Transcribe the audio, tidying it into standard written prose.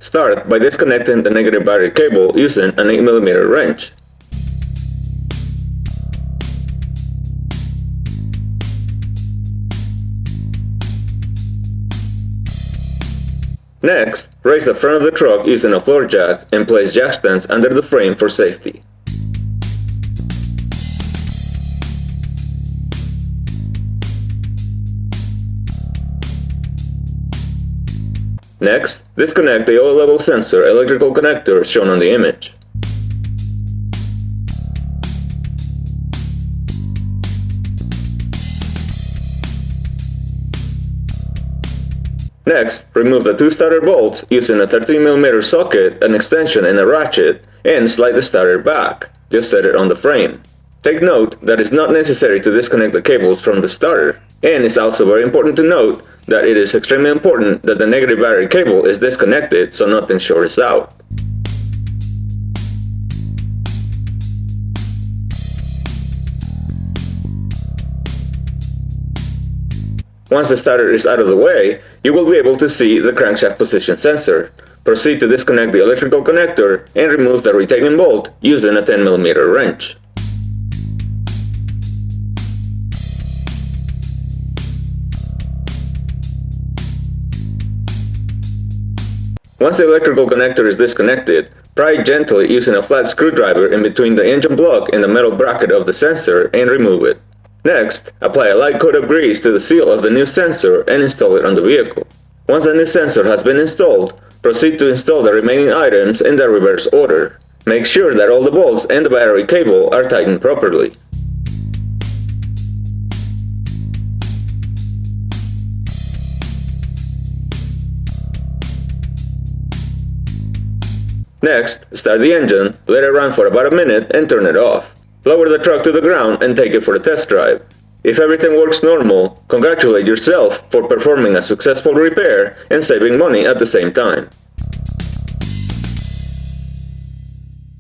Start by disconnecting the negative battery cable using an 8mm wrench. Next, raise the front of the truck using a floor jack and place jack stands under the frame for safety. Next, disconnect the oil level sensor electrical connector shown on the image. Next, remove the two starter bolts using a 13mm socket, an extension, and a ratchet, and slide the starter back. Just set it on the frame. Take note that it's not necessary to disconnect the cables from the starter, and it's also very important to note that it is extremely important that the negative battery cable is disconnected so nothing shorts out. Once the starter is out of the way, you will be able to see the crankshaft position sensor. Proceed to disconnect the electrical connector and remove the retaining bolt using a 10mm wrench. Once the electrical connector is disconnected, pry it gently using a flat screwdriver in between the engine block and the metal bracket of the sensor and remove it. Next, apply a light coat of grease to the seal of the new sensor and install it on the vehicle. Once the new sensor has been installed, proceed to install the remaining items in the reverse order. Make sure that all the bolts and the battery cable are tightened properly. Next, start the engine, let it run for about a minute and turn it off. Lower the truck to the ground and take it for a test drive. If everything works normal, congratulate yourself for performing a successful repair and saving money at the same time.